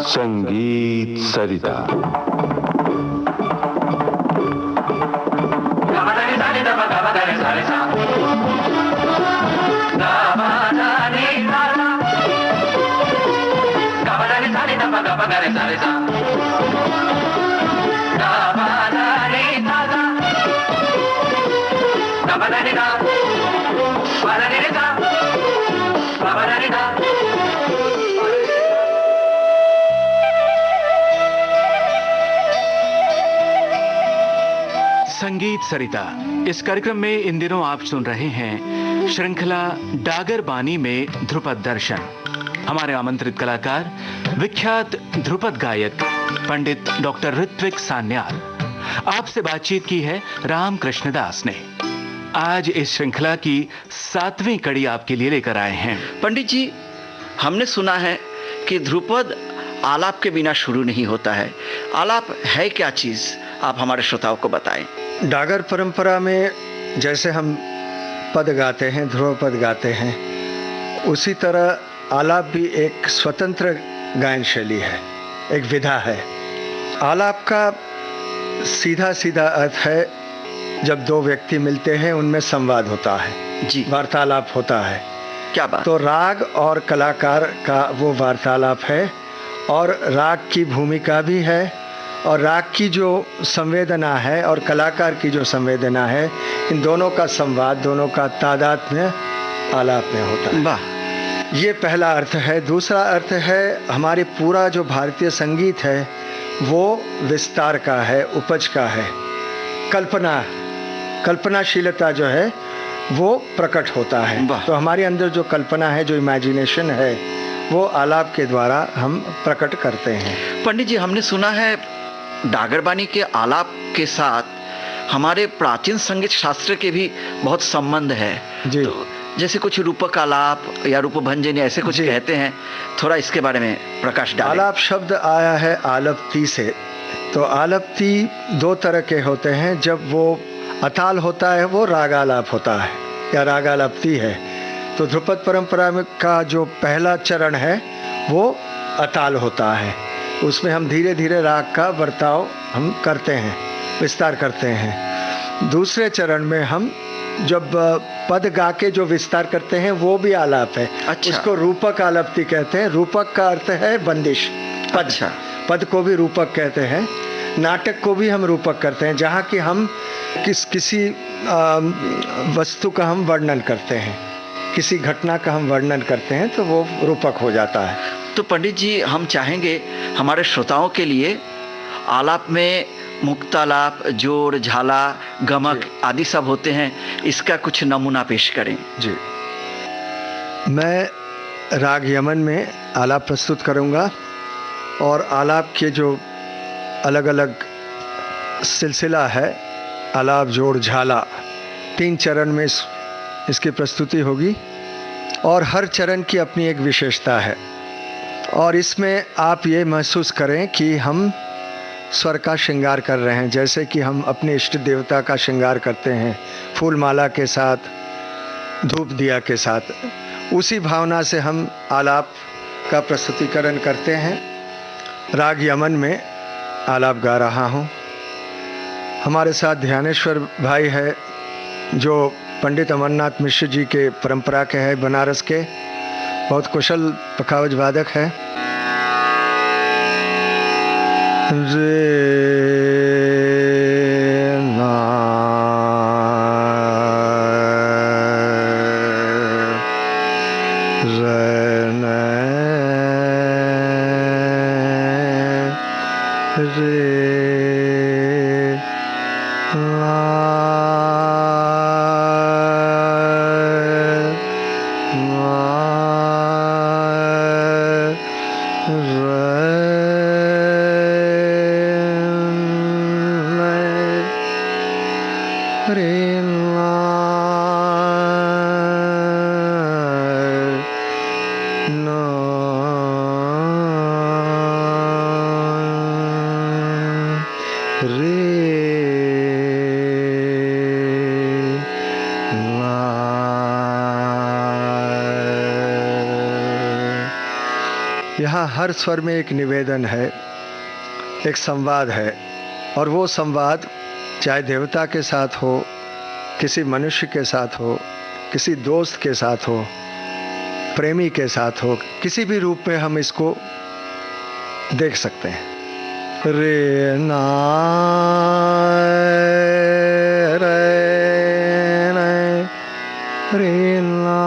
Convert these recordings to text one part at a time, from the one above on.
संगीत सरिता। संगीत सरिता इस कार्यक्रम में इन दिनों आप सुन रहे हैं श्रृंखला डागर बानी में ध्रुपद दर्शन। हमारे आमंत्रित कलाकार विख्यात ध्रुपद गायक पंडित डॉक्टर ऋत्विक सान्याल। आपसे बातचीत की है राम कृष्णदास ने। आज इस श्रृंखला की 7वीं कड़ी आपके लिए लेकर आए हैं। पंडित जी, हमने सुना है कि ध्रुपद आलाप के बिना शुरू नहीं होता है। आलाप है क्या चीज, आप हमारे श्रोताओं को बताएं। डागर परंपरा में जैसे हम पद गाते हैं, ध्रुव पद गाते हैं, उसी तरह आलाप भी एक स्वतंत्र गायन शैली है, एक विधा है। आलाप का सीधा सीधा अर्थ है जब दो व्यक्ति मिलते हैं, उनमें संवाद होता है जी, वार्तालाप होता है। क्या बात। तो राग और कलाकार का वो वार्तालाप है, और राग की भूमिका भी है, और राग की जो संवेदना है और कलाकार की जो संवेदना है, इन दोनों का संवाद, दोनों का तादात्म्य आलाप में होता है। वाह। ये पहला अर्थ है। दूसरा अर्थ है हमारे पूरा जो भारतीय संगीत है वो विस्तार का है, उपज का है। कल्पनाशीलता जो है वो प्रकट होता है। तो हमारे अंदर जो कल्पना है, जो इमेजिनेशन है, वो आलाप के द्वारा हम प्रकट करते हैं। पंडित जी, हमने सुना है डागरबानी के आलाप के साथ हमारे प्राचीन संगीत शास्त्र के भी बहुत संबंध है जी। तो जैसे कुछ रूपक आलाप या रूपभंजन ऐसे कुछ कहते हैं, थोड़ा इसके बारे में प्रकाश डालें। आलाप शब्द आया है आलपती से। तो आलपती दो तरह के होते हैं। जब वो अताल होता है वो रागालाप होता है या रागालपती है। तो ध्रुपद परंपरा में का जो पहला चरण है वो अताल होता है। उसमें हम धीरे धीरे राग का बर्ताव हम करते हैं, विस्तार करते हैं। दूसरे चरण में हम जब पद गा के जो विस्तार करते हैं वो भी आलाप है। अच्छा। उसको रूपक आलपती कहते हैं। रूपक का अर्थ है बंदिश, पद। अच्छा। पद को भी रूपक कहते हैं। नाटक को भी हम रूपक करते हैं, जहाँ कि हम किसी वस्तु का हम वर्णन करते हैं, किसी घटना का हम वर्णन करते हैं, तो वो रूपक हो जाता है। तो पंडित जी, हम चाहेंगे हमारे श्रोताओं के लिए आलाप में मुक्तालाप, जोड़, झाला, गमक आदि सब होते हैं, इसका कुछ नमूना पेश करें। जी, मैं राग यमन में आलाप प्रस्तुत करूंगा, और आलाप के जो अलग अलग सिलसिला है, आलाप, जोड़, झाला, 3 चरण में इसकी प्रस्तुति होगी, और हर चरण की अपनी एक विशेषता है। और इसमें आप ये महसूस करें कि हम स्वर का श्रृंगार कर रहे हैं, जैसे कि हम अपने इष्ट देवता का श्रृंगार करते हैं फूल माला के साथ, धूप दिया के साथ। उसी भावना से हम आलाप का प्रस्तुतिकरण करते हैं। राग यमन में आलाप गा रहा हूँ। हमारे साथ ध्यानेश्वर भाई है, जो पंडित अमरनाथ मिश्र जी के परंपरा के हैं, बनारस के, बहुत कुशल पखावज वादक है। यहाँ हर स्वर में एक निवेदन है, एक संवाद है, और वो संवाद चाहे देवता के साथ हो, किसी मनुष्य के साथ हो, किसी दोस्त के साथ हो, प्रेमी के साथ हो, किसी भी रूप में हम इसको देख सकते हैं। रे ना रे ना रे ना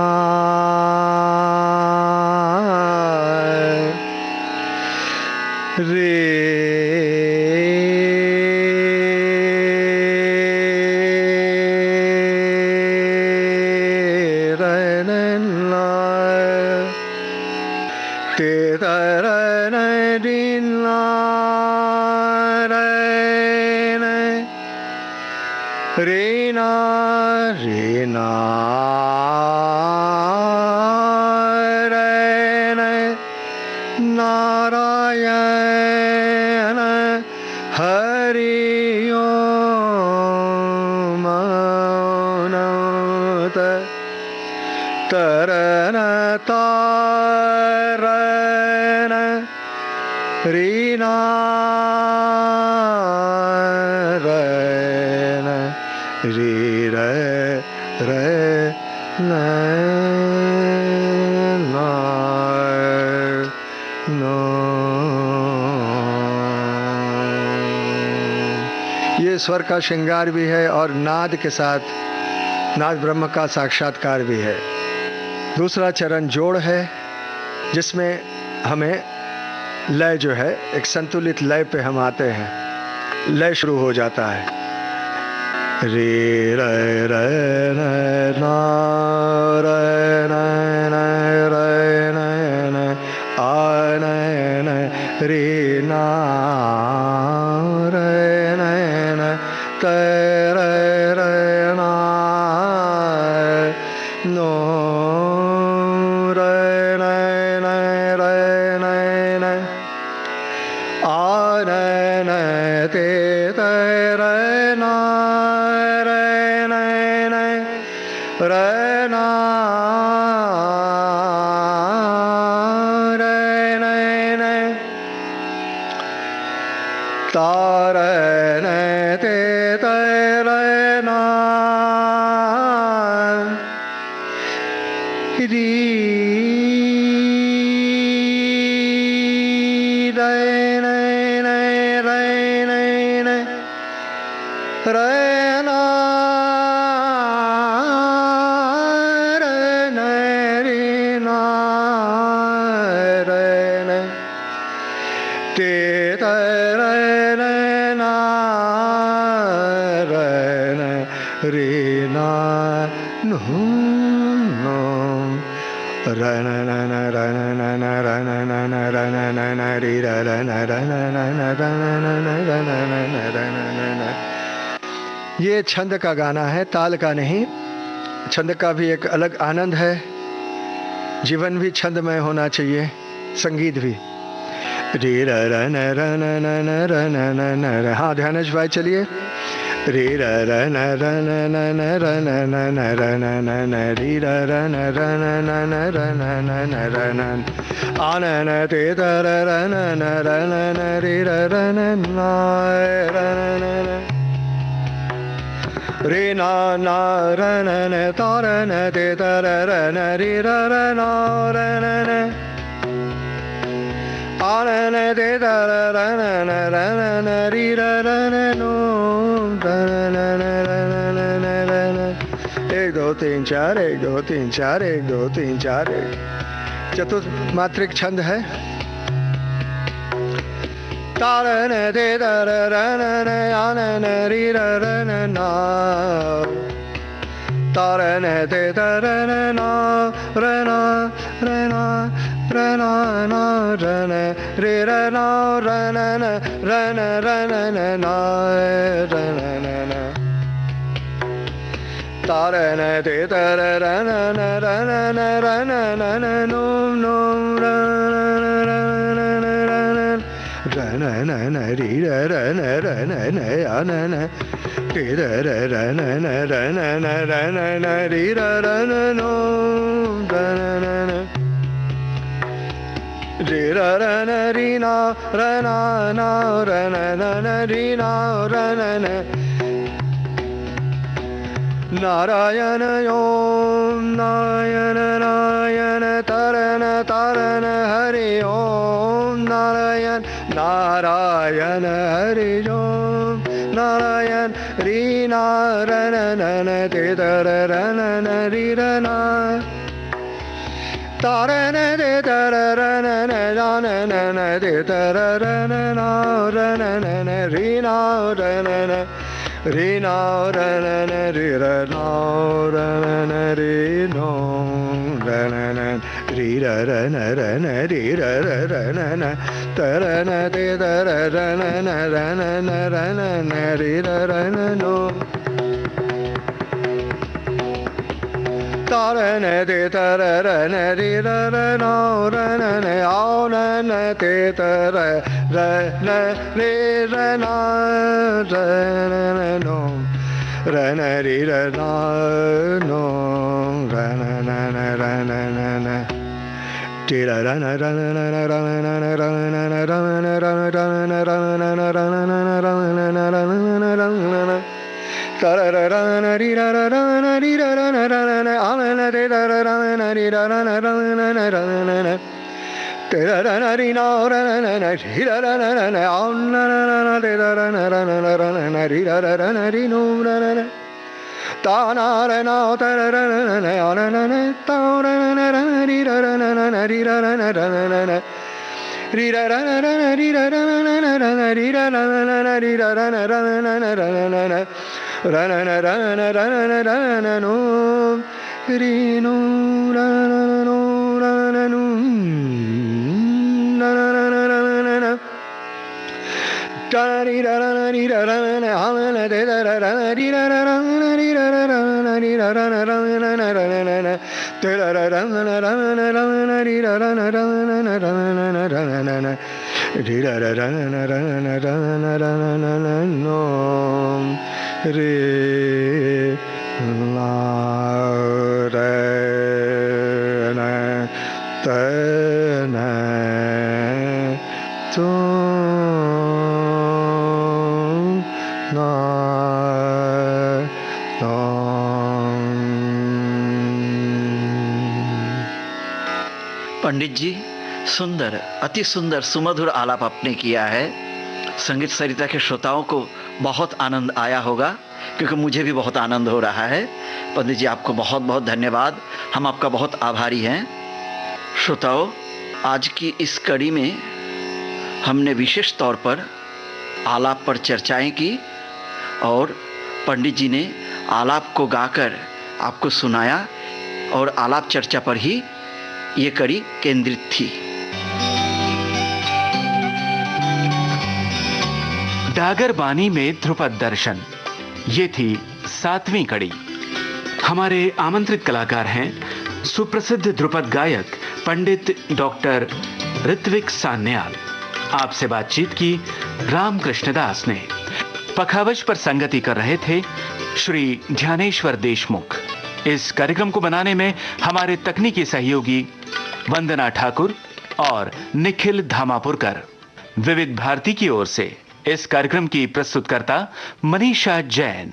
रे रीना रीना रे नारायण हरि ओम मौनत तरन तारन रीना रे रे रे न नो। ये स्वर का श्रृंगार भी है और नाद के साथ नाद ब्रह्म का साक्षात्कार भी है। दूसरा चरण जोड़ है, जिसमें हमें लय जो है एक संतुलित लय पे हम आते हैं। लय शुरू हो जाता है रे रे रे ना रे रे रे आ रे ना रे ते रे ना नो रे आ ते तारन ते तरना री रना रे ना नो नो रन रन रन रन रन रन रन रन रे रन रन रन। ये छंद का गाना है, ताल का नहीं। छंद का भी एक अलग आनंद है। जीवन भी छंदमय होना चाहिए, संगीत भी। रे रन रन रन रन रन। हाँ ध्यानज भाई चलिए। रे रन रन रन रन रन रन रे रन रन रन रन रन आनन ते तर रन रन रे रन रे ना ना रन तारन ते तर रन रे रन रन आनन ते तर रन रन रे रन नो। एक दो तीन चार, एक दो तीन चार, एक दो तीन चार। चतुर्मात्रिक छंद है। तारन दे दर रन आनन री रन ना तारन दे दर ना रना रना रना ना रन रे रना रन रन रन ना रन तारन दे तर रन रन रन रन नो नो रन रन री रन रन आनन ते रन रन रन री रन नो रन रे र र न री ना र ना ना र न न न री ना र न न नारायण ओम नारायण नारायण तरन तरन हरि ओम नारायण नारायण हरि ओम नारायण री नारायण नन ते तर रन न री रना तारन दे तर रन न जान न दे तर रन ना रन न री ना रन न री ना रन न री रना रन री नो रन न री रन रन री रन न तरन दे तर रन न रन न रन न री रन नो तारन दे तर रन री रन रन न आन न ते तर रन रे रन रन नो रन री रन नो रन न रन न टीरा रन रन रन रन रन रन रन रन रन रन रन रन तर रन री रन री रन रन आनन दे तर रन री रन रन रन तेरा रन री ना रन री रन रन आनन दे तर रन रन री रन री नो रन ताना रना तर रन आनन तार रन री रन री रन रन री रन री रन री रन री रन रन रन नो री नो रन नो रन नो री रन आनन दे तर रन री रन री रन री रन रन तेरा रन रन रन री रन रन री रन रन नो रे ला रन तन तो ना पंडित जी, सुंदर, अति सुंदर सुमधुर आलाप आपने किया है। संगीत सरिता के श्रोताओं को बहुत आनंद आया होगा, क्योंकि मुझे भी बहुत आनंद हो रहा है। पंडित जी, आपको बहुत बहुत धन्यवाद, हम आपका बहुत आभारी हैं। श्रोताओं, आज की इस कड़ी में हमने विशेष तौर पर आलाप पर चर्चाएं की और पंडित जी ने आलाप को गाकर आपको सुनाया और आलाप चर्चा पर ही ये कड़ी केंद्रित थी। डागर बानी में ध्रुपद दर्शन, ये थी 7वीं कड़ी। हमारे आमंत्रित कलाकार हैं सुप्रसिद्ध ध्रुपद गायक पंडित डॉक्टर ऋत्विक सान्याल। आपसे बातचीत की रामकृष्ण दास ने। पखावज पर संगति कर रहे थे श्री ध्यानेश्वर देशमुख। इस कार्यक्रम को बनाने में हमारे तकनीकी सहयोगी वंदना ठाकुर और निखिल धामापुरकर। विविध भारती की ओर से इस कार्यक्रम की प्रस्तुतकर्ता मनीषा जैन।